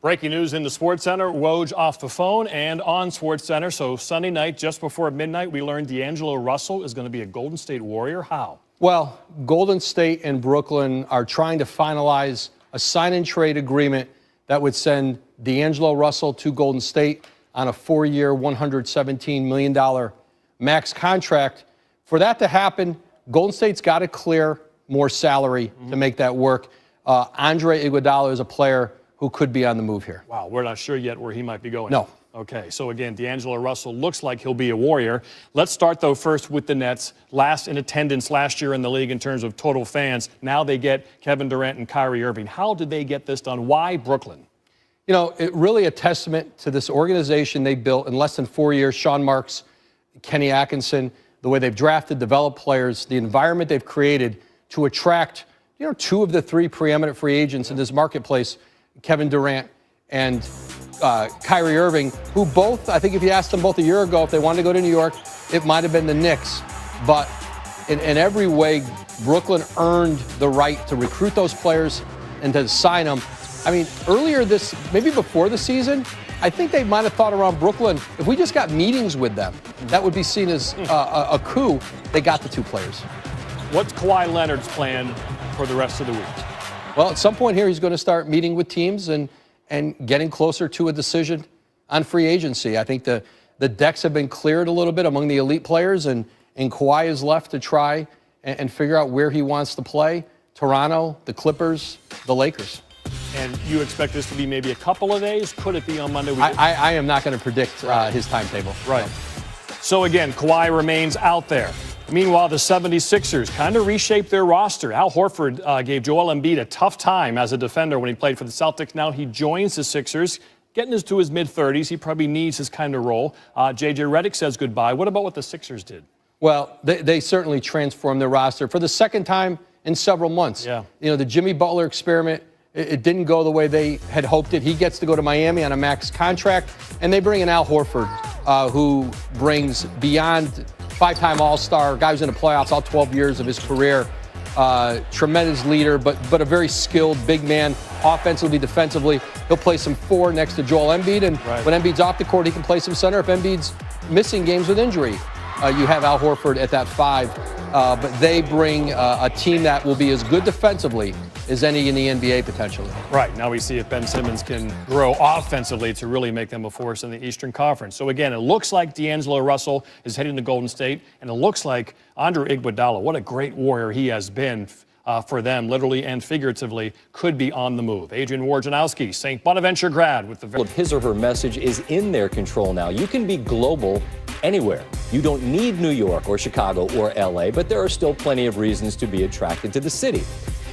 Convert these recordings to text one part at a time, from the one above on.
Breaking news in the SportsCenter. Woj off the phone and on SportsCenter. So Sunday night, just before midnight, we learned D'Angelo Russell is going to be a Golden State Warrior. How? Well, Golden State and Brooklyn are trying to finalize a sign-and-trade agreement that would send D'Angelo Russell to Golden State on a 4-year, $117 million max contract. For that to happen, Golden State's got to clear more salary to make that work. Andre Iguodala is a player who could be on the move here. Wow, we're not sure yet where he might be going. No. Okay, so again, D'Angelo Russell looks like he'll be a Warrior. Let's start, though, first with the Nets. Last in attendance last year in the league in terms of total fans. Now they get Kevin Durant and Kyrie Irving. How did they get this done? Why Brooklyn? You know, it really a testament to this organization they built in less than 4 years. Sean Marks, Kenny Atkinson, the way they've drafted, developed players, the environment they've created to attract, you know, 2 of the 3 preeminent free agents in this marketplace, Kevin Durant and Kyrie Irving, who both, I think if you asked them both a year ago if they wanted to go to New York, it might have been the Knicks. But in every way, Brooklyn earned the right to recruit those players and to sign them. I mean, earlier maybe before the season, I think they might have thought around Brooklyn, if we just got meetings with them, that would be seen as a coup. They got the 2 players. What's Kawhi Leonard's plan for the rest of the week? Well, at some point here, he's going to start meeting with teams and getting closer to a decision on free agency. I think the decks have been cleared a little bit among the elite players, and Kawhi is left to try and figure out where he wants to play. Toronto, the Clippers, the Lakers. And you expect this to be maybe a couple of days? Could it be on Monday? I am not going to predict his timetable. Right. So again, Kawhi remains out there. Meanwhile, the 76ers kind of reshaped their roster. Al Horford gave Joel Embiid a tough time as a defender when he played for the Celtics. Now he joins the Sixers, getting into his mid-30s. He probably needs his kind of role. J.J. Redick says goodbye. What about what the Sixers did? Well, they certainly transformed their roster for the second time in several months. Yeah. You know, the Jimmy Butler experiment, it didn't go the way they had hoped it. He gets to go to Miami on a max contract, and they bring in Al Horford, who brings beyond 5-time All-Star, guy who's in the playoffs all 12 years of his career. Tremendous leader, but a very skilled big man, offensively, defensively. He'll play some 4 next to Joel Embiid, and when Embiid's off the court, he can play some center. If Embiid's missing games with injury, you have Al Horford at that 5. But they bring a team that will be as good defensively as any in the NBA potentially. Right. Now we see if Ben Simmons can grow offensively to really make them a force in the Eastern Conference. So again, it looks like D'Angelo Russell is heading to Golden State, and it looks like Andre Iguodala, what a great Warrior he has been for them, literally and figuratively, could be on the move. Adrian Wojnarowski, St. Bonaventure grad with the... His or her message is in their control now. You can be global anywhere. You don't need New York or Chicago or LA, but there are still plenty of reasons to be attracted to the city.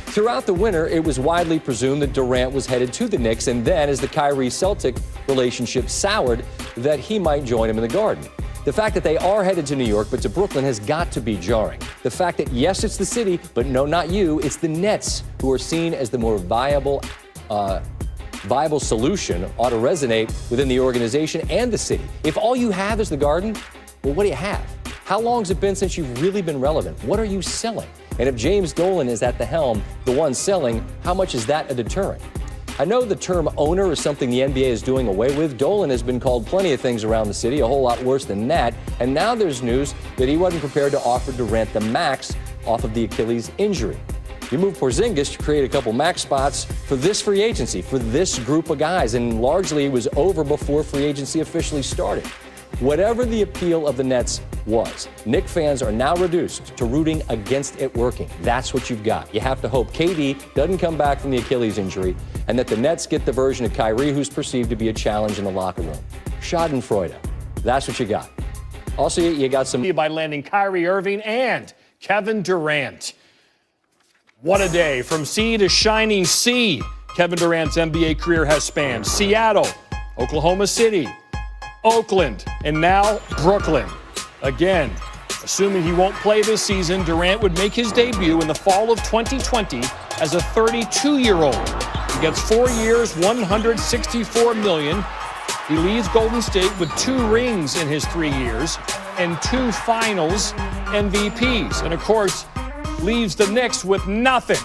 Throughout the winter, it was widely presumed that Durant was headed to the Knicks, and then as the Kyrie-Celtic relationship soured, that he might join him in the Garden. The fact that they are headed to New York but to Brooklyn has got to be jarring. The fact that, yes, it's the city, but no, not you, it's the Nets who are seen as the more viable solution ought to resonate within the organization and the city. If all you have is the Garden, well, what do you have? How long has it been since you've really been relevant? What are you selling? And if James Dolan is at the helm, the one selling, how much is that a deterrent? I know the term owner is something the NBA is doing away with. Dolan has been called plenty of things around the city, a whole lot worse than that. And now there's news that he wasn't prepared to offer Durant the max off of the Achilles injury. You move Porzingis to create a couple max spots for this free agency, for this group of guys, and largely it was over before free agency officially started. Whatever the appeal of the Nets was, Knicks fans are now reduced to rooting against it working. That's what you've got. You have to hope KD doesn't come back from the Achilles injury and that the Nets get the version of Kyrie who's perceived to be a challenge in the locker room. Schadenfreude. That's what you got. Also, you got some... ...by landing Kyrie Irving and Kevin Durant. What a day. From sea to shining sea, Kevin Durant's NBA career has spanned Seattle, Oklahoma City, Oakland, and now Brooklyn. Again, assuming he won't play this season, Durant would make his debut in the fall of 2020 as a 32-year-old. He gets 4 years, $164 million. He leads Golden State with 2 rings in his 3 years and 2 finals MVPs. And of course, leaves the Knicks with nothing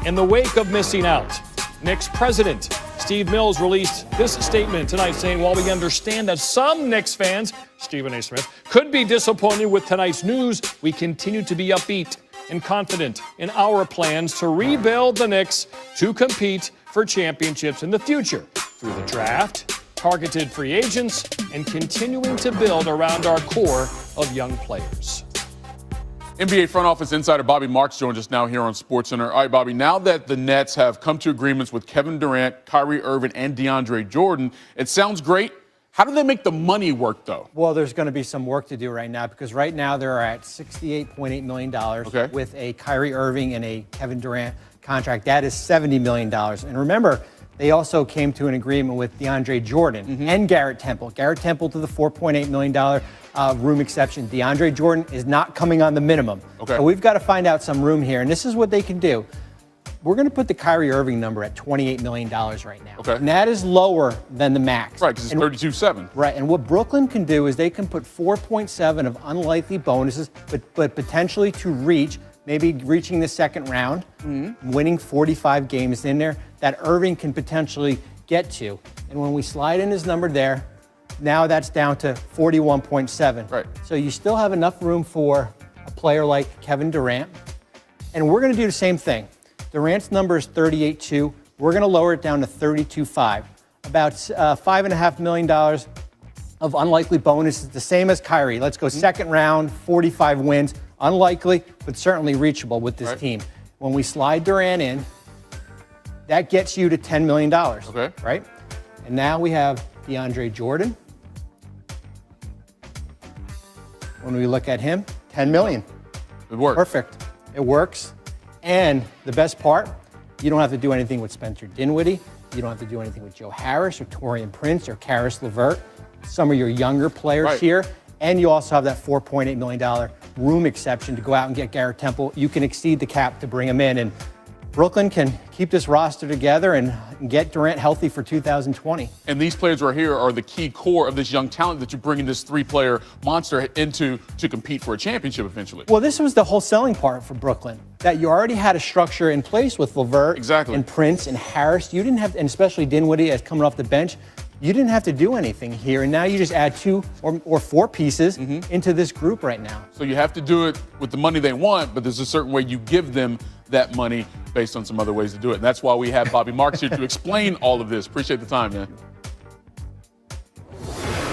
in the wake of missing out. Knicks president Steve Mills released this statement tonight saying, while we understand that some Knicks fans, Stephen A. Smith, could be disappointed with tonight's news, we continue to be upbeat and confident in our plans to rebuild the Knicks to compete for championships in the future through the draft, targeted free agents, and continuing to build around our core of young players. NBA front office insider Bobby Marks joins us now here on SportsCenter. All right, Bobby, now that the Nets have come to agreements with Kevin Durant, Kyrie Irving, and DeAndre Jordan, it sounds great. How do they make the money work, though? Well, there's going to be some work to do right now because right now they're at $68.8 million with a Kyrie Irving and a Kevin Durant contract. That is $70 million. And remember, they also came to an agreement with DeAndre Jordan and Garrett Temple. Garrett Temple to the $4.8 million room exception. DeAndre Jordan is not coming on the minimum. So we've got to find out some room here. And this is what they can do. We're going to put the Kyrie Irving number at $28 million right now. And that is lower than the max. Right, because it's 32.7. Right, and what Brooklyn can do is they can put 4.7 of unlikely bonuses, but potentially to reach, maybe reaching the second round, winning 45 games in there, that Irving can potentially get to. And when we slide in his number there, now that's down to 41.7. Right. So you still have enough room for a player like Kevin Durant. And we're going to do the same thing. Durant's number is 38.2. We're going to lower it down to 32.5. About $5.5 million of unlikely bonuses, the same as Kyrie. Let's go second round, 45 wins. Unlikely, but certainly reachable with this team. When we slide Durant in, that gets you to $10 million. Right? And now we have DeAndre Jordan. When we look at him, $10 million. It works. Perfect. It works. And the best part, you don't have to do anything with Spencer Dinwiddie. You don't have to do anything with Joe Harris or Taurean Prince or Karis LeVert. Some of your younger players here. And you also have that $4.8 million room exception to go out and get Garrett Temple. You can exceed the cap to bring him in. And Brooklyn can keep this roster together and get Durant healthy for 2020. And these players right here are the key core of this young talent that you're bringing this three-player monster into to compete for a championship eventually. Well, this was the whole selling part for Brooklyn, that you already had a structure in place with LeVert and Prince and Harris. You didn't have, and especially Dinwiddie as coming off the bench. You didn't have to do anything here, and now you just add 2 or 4 pieces into this group right now. So you have to do it with the money they want, but there's a certain way you give them that money based on some other ways to do it. And that's why we have Bobby Marks here to explain all of this. Appreciate the time, man.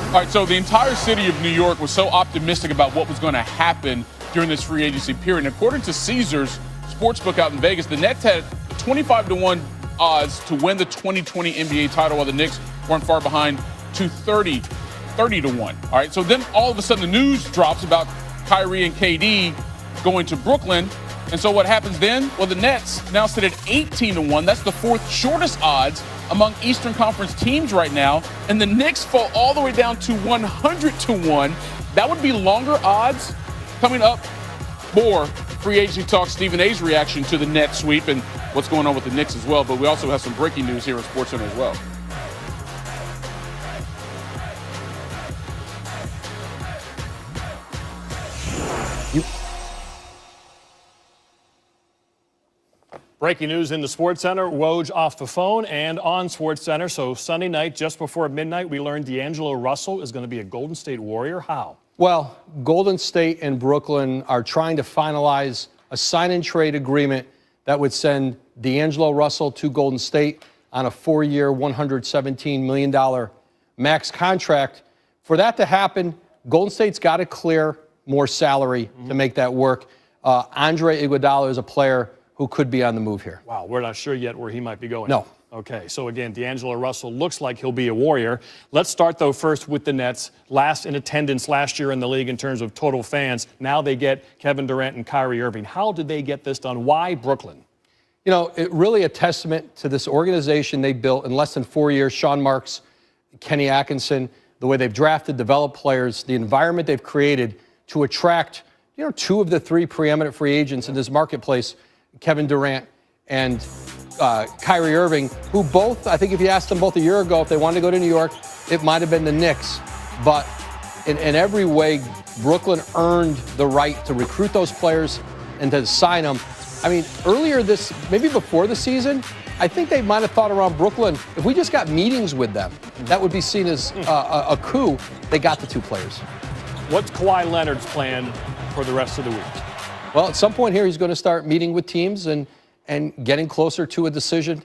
All right, so the entire city of New York was so optimistic about what was going to happen during this free agency period. And according to Caesars Sportsbook out in Vegas, the Nets had 25-1 odds to win the 2020 NBA title, while the Knicks weren't far behind to 30-1. All right, so then all of a sudden the news drops about Kyrie and KD going to Brooklyn. And so what happens then? Well, the Nets now sit at 18-1. That's the 4th shortest odds among Eastern Conference teams right now. And the Knicks fall all the way down to 100-1. That would be longer odds. Coming up, more free agency talk, Stephen A's reaction to the Nets sweep and what's going on with the Knicks as well. But we also have some breaking news here on SportsCenter as well. Breaking news in the SportsCenter. Woj off the phone and on SportsCenter. So Sunday night, just before midnight, we learned D'Angelo Russell is going to be a Golden State Warrior. How? Well, Golden State and Brooklyn are trying to finalize a sign-and-trade agreement that would send D'Angelo Russell to Golden State on a 4-year, $117 million max contract. For that to happen, Golden State's got to clear more salary to make that work. Andre Iguodala is a player who could be on the move here. Wow, we're not sure yet where he might be going. No. Okay, so again, D'Angelo Russell looks like he'll be a Warrior. Let's start, though, first with the Nets. Last in attendance last year in the league in terms of total fans. Now they get Kevin Durant and Kyrie Irving. How did they get this done? Why Brooklyn? You know, it really a testament to this organization they built in less than 4 years. Sean Marks, Kenny Atkinson, the way they've drafted, developed players, the environment they've created to attract, 2 of the 3 preeminent free agents in this marketplace, Kevin Durant and Kyrie Irving, who both, I think if you asked them both a year ago if they wanted to go to New York, it might have been the Knicks. But in every way, Brooklyn earned the right to recruit those players and to sign them. I mean, earlier maybe before the season, I think they might have thought around Brooklyn, if we just got meetings with them, that would be seen as a coup. They got the 2 players. What's Kawhi Leonard's plan for the rest of the week? Well, at some point here, he's going to start meeting with teams and getting closer to a decision